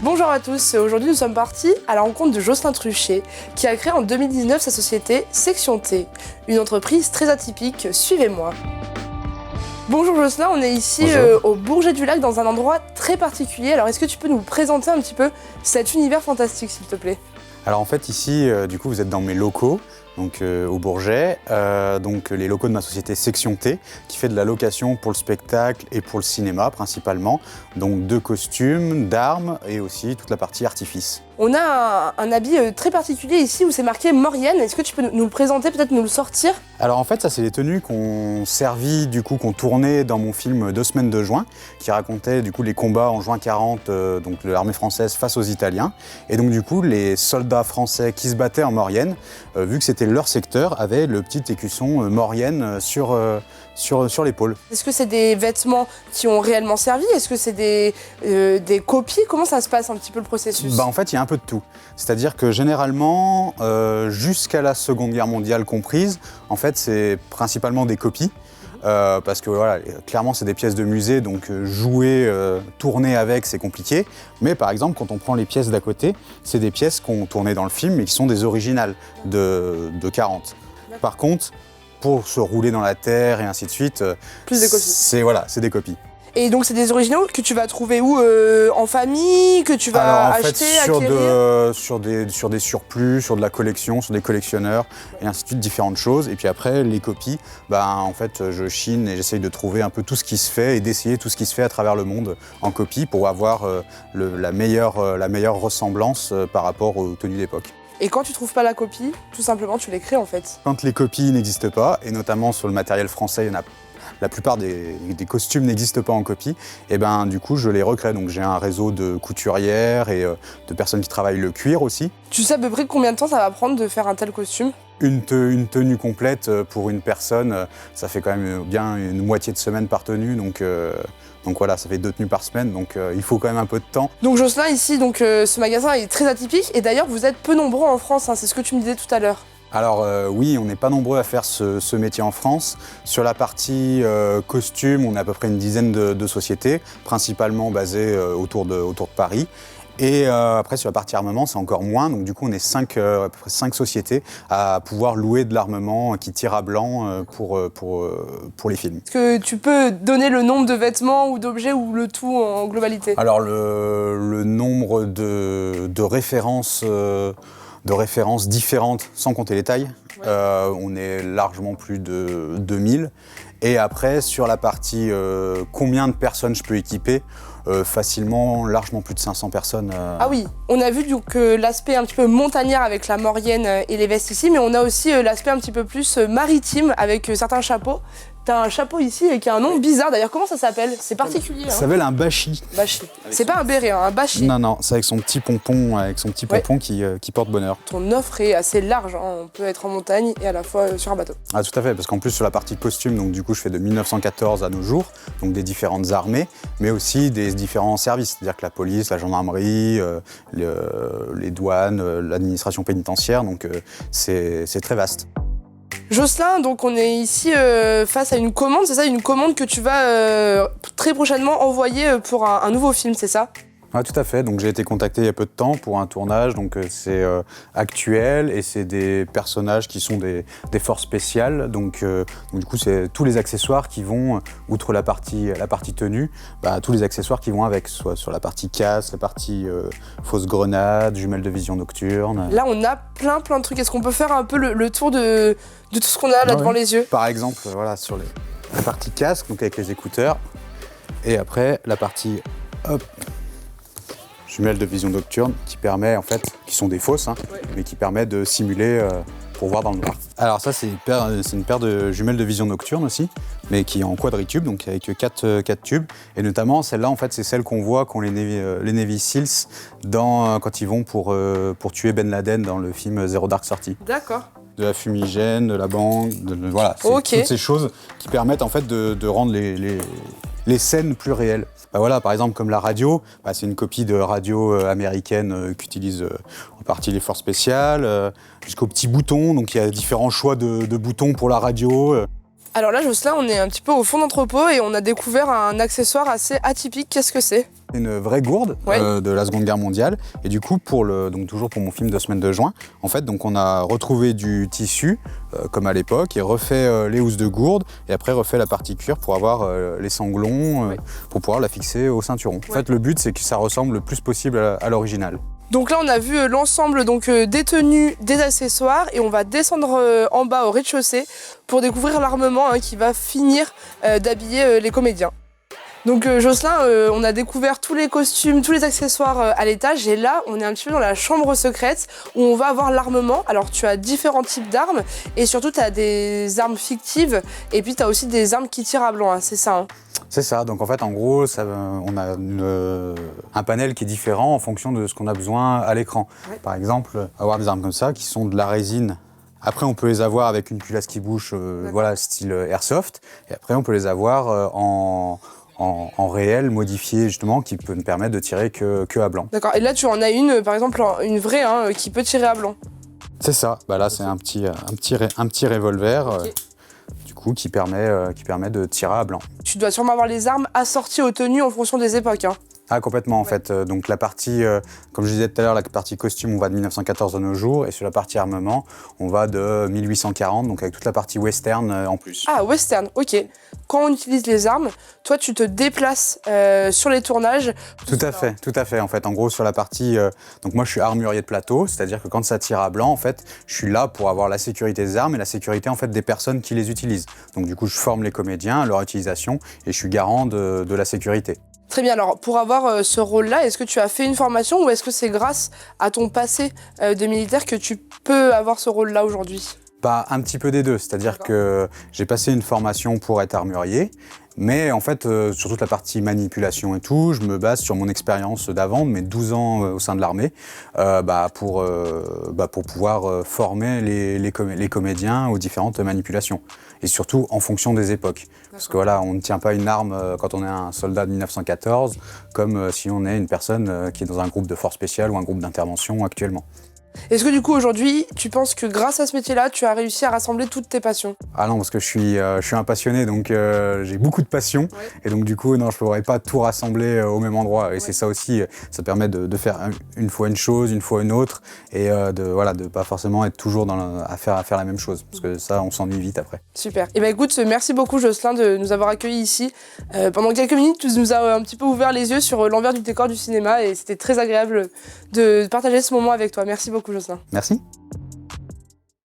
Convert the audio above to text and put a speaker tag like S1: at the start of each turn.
S1: Bonjour à tous, aujourd'hui nous sommes partis à la rencontre de Jocelyn Truchet qui a créé en 2019 sa société Section T, une entreprise très atypique, suivez-moi. Bonjour Jocelyn, on est ici au Bourget du Lac dans un endroit très particulier, alors est-ce que tu peux nous présenter un petit peu cet univers fantastique s'il te plaît?
S2: Alors en fait ici, du coup vous êtes dans mes locaux, donc au Bourget, donc les locaux de ma société Section T, qui fait de la location pour le spectacle et pour le cinéma principalement, donc de costumes, d'armes et aussi toute la partie artifice.
S1: On a un habit très particulier ici où c'est marqué Maurienne, est-ce que tu peux nous le présenter, peut-être nous le sortir?
S2: Alors en fait ça c'est les tenues qu'on servit, du coup qu'on tournait dans mon film 2 semaines de juin, qui racontait du coup les combats en juin 40, donc l'armée française face aux Italiens. Et donc du coup les soldats français qui se battaient en Maurienne, vu que c'était leur secteur, avaient le petit écusson Maurienne sur l'épaule.
S1: Est-ce que c'est des vêtements qui ont réellement servi? Est-ce que c'est des copies? Comment ça se passe un petit peu le processus?
S2: En fait, il y a un peu de tout. C'est-à-dire que généralement, jusqu'à la Seconde Guerre mondiale comprise, en fait, c'est principalement des copies. Parce que voilà, clairement, c'est des pièces de musée, donc jouer, tourner avec, c'est compliqué. Mais par exemple, quand on prend les pièces d'à côté, c'est des pièces qu'on tournait dans le film, mais qui sont des originales de 40. Par contre, pour se rouler dans la terre et ainsi de suite,
S1: plus des copies.
S2: C'est des copies.
S1: Et donc c'est des originaux que tu vas trouver où? En famille? Que tu vas acheter, acquérir?
S2: Sur des surplus, sur de la collection, sur des collectionneurs, et ainsi de suite, différentes choses. Et puis après, les copies, en fait, je chine et j'essaye de trouver un peu tout ce qui se fait et d'essayer tout ce qui se fait à travers le monde en copie pour avoir la meilleure ressemblance par rapport aux tenues d'époque.
S1: Et quand tu trouves pas la copie, tout simplement tu les crées en fait.
S2: Quand les copies n'existent pas, et notamment sur le matériel français, la plupart des costumes n'existent pas en copie, et du coup je les recrée. Donc j'ai un réseau de couturières et de personnes qui travaillent le cuir aussi.
S1: Tu sais à peu près combien de temps ça va prendre de faire un tel costume?
S2: Une tenue complète pour une personne, ça fait quand même bien une moitié de semaine par tenue, donc voilà, ça fait 2 tenues par semaine, donc il faut quand même un peu de temps.
S1: Donc Jocelyn, ici, ce magasin est très atypique, et d'ailleurs vous êtes peu nombreux en France, hein, c'est ce que tu me disais tout à l'heure.
S2: Alors oui, on n'est pas nombreux à faire ce métier en France. Sur la partie costume, on a à peu près une dizaine de sociétés, principalement basées autour de Paris. Et après, sur la partie armement, c'est encore moins. Donc du coup, on est à peu près 5 sociétés à pouvoir louer de l'armement qui tire à blanc pour les films.
S1: Est-ce que tu peux donner le nombre de vêtements ou d'objets ou le tout en globalité?
S2: Alors le nombre de références différentes, sans compter les tailles. On est largement plus de 2000. Et après, sur la partie combien de personnes je peux équiper, facilement, largement plus de 500 personnes.
S1: Ah oui, on a vu donc l'aspect un petit peu montagnard avec la Maurienne et les vestes ici, mais on a aussi l'aspect un petit peu plus maritime avec certains chapeaux. T'as un chapeau ici qui a un nom bizarre, d'ailleurs comment ça s'appelle? C'est particulier.
S2: Ça s'appelle un bachi.
S1: Bachi. C'est pas un béret, un bachi.
S2: Non, c'est avec son petit pompon, qui porte bonheur.
S1: Ton offre est assez large, hein. On peut être en montagne et à la fois sur un bateau.
S2: Ah tout à fait, parce qu'en plus sur la partie costume, donc du coup je fais de 1914 à nos jours, donc des différentes armées, mais aussi des différents services, c'est-à-dire que la police, la gendarmerie, les douanes, l'administration pénitentiaire, donc c'est très vaste.
S1: Jocelyn, donc on est ici face à une commande, c'est ça? Une commande que tu vas très prochainement envoyer pour un nouveau film, c'est ça?
S2: Ah, tout à fait, donc j'ai été contacté il y a peu de temps pour un tournage, donc c'est actuel et c'est des personnages qui sont des forces spéciales, donc du coup c'est tous les accessoires qui vont, outre la partie tenue, tous les accessoires qui vont avec, soit sur la partie casse, la partie fausse grenade, jumelles de vision nocturne.
S1: Là on a plein de trucs, est-ce qu'on peut faire un peu le tour de tout ce qu'on a là devant les yeux?
S2: Par exemple, voilà, sur la partie casque, donc avec les écouteurs, et après la partie, jumelles de vision nocturne qui permet en fait, qui sont des fausses, mais qui permet de simuler pour voir dans le noir. Alors ça c'est une paire de jumelles de vision nocturne aussi, mais qui est en quadritube, donc avec 4 tubes. Et notamment celle-là en fait c'est celle qu'on voit quand les Navy Seals quand ils vont pour tuer Ben Laden dans le film Zero Dark Thirty.
S1: D'accord.
S2: De la fumigène, de la bang, voilà, toutes ces choses qui permettent en fait de rendre les scènes plus réelles. Voilà, par exemple, comme la radio, c'est une copie de radio américaine qu'utilisent en partie les forces spéciales, jusqu'aux petits boutons. Donc il y a différents choix de boutons pour la radio.
S1: Alors là, Jocelyn, on est un petit peu au fond d'entrepôt et on a découvert un accessoire assez atypique. Qu'est-ce que c'est?
S2: Une vraie gourde de la Seconde Guerre mondiale. Et du coup, donc toujours pour mon film de semaine de juin, en fait, donc on a retrouvé du tissu, comme à l'époque, et refait les housses de gourde, et après refait la partie cuir pour avoir les sanglons, pour pouvoir la fixer au ceinturon. En fait, le but, c'est que ça ressemble le plus possible à l'original.
S1: Donc là, on a vu l'ensemble des tenues, des accessoires, et on va descendre en bas au rez-de-chaussée pour découvrir l'armement qui va finir d'habiller les comédiens. Donc Jocelyn, on a découvert tous les costumes, tous les accessoires à l'étage, et là, on est un petit peu dans la chambre secrète où on va avoir l'armement. Alors tu as différents types d'armes, et surtout tu as des armes fictives, et puis tu as aussi des armes qui tirent à blanc, c'est ça hein?
S2: C'est ça, donc en fait en gros on a un panel qui est différent en fonction de ce qu'on a besoin à l'écran. Ouais. Par exemple, avoir des armes comme ça qui sont de la résine. Après on peut les avoir avec une culasse qui bouge, voilà, style airsoft, et après on peut les avoir en réel, modifié justement, qui peut me permettre de tirer que à blanc. D'accord, et
S1: là tu en as une, par exemple une vraie, qui peut tirer à blanc.
S2: C'est ça, bah là c'est un petit revolver. Okay. Du coup, qui permet de tirer à blanc.
S1: Tu dois sûrement avoir les armes assorties aux tenues en fonction des époques. Hein.
S2: Ah, complètement, en fait. Donc la partie, comme je disais tout à l'heure, la partie costume, on va de 1914 de nos jours, et sur la partie armement, on va de 1840, donc avec toute la partie western en plus.
S1: Ah, western, ok. Quand on utilise les armes, toi, tu te déplaces sur les tournages.
S2: Tout à fait. En fait, en gros, sur la partie, donc moi, je suis armurier de plateau, c'est-à-dire que quand ça tire à blanc, en fait, je suis là pour avoir la sécurité des armes et la sécurité, en fait, des personnes qui les utilisent. Donc du coup, je forme les comédiens à leur utilisation et je suis garant de la sécurité.
S1: Très bien, alors pour avoir ce rôle-là, est-ce que tu as fait une formation ou est-ce que c'est grâce à ton passé de militaire que tu peux avoir ce rôle-là aujourd'hui?
S2: Bah, un petit peu des deux, c'est-à-dire que j'ai passé une formation pour être armurier, mais en fait, sur toute la partie manipulation et tout, je me base sur mon expérience d'avant, de mes 12 ans au sein de l'armée, pour pouvoir former les comédiens aux différentes manipulations. Et surtout en fonction des époques. Parce que voilà, on ne tient pas une arme quand on est un soldat de 1914, comme si on est une personne qui est dans un groupe de force spéciale ou un groupe d'intervention actuellement.
S1: Est-ce que du coup aujourd'hui, tu penses que grâce à ce métier-là, tu as réussi à rassembler toutes tes passions?
S2: Ah non, parce que je suis un passionné, donc j'ai beaucoup de passions. Ouais. Et donc du coup, non, je ne pourrais pas tout rassembler au même endroit. Et ouais. C'est ça aussi, ça permet de faire une fois une chose, une fois une autre, et de pas forcément être toujours à faire la même chose, parce que ça, on s'ennuie vite après.
S1: Super. Et écoute, merci beaucoup Jocelyn de nous avoir accueillis ici. Pendant quelques minutes, tu nous as un petit peu ouvert les yeux sur l'envers du décor du cinéma, et c'était très agréable de partager ce moment avec toi. Merci beaucoup Jocelyn.
S2: Merci.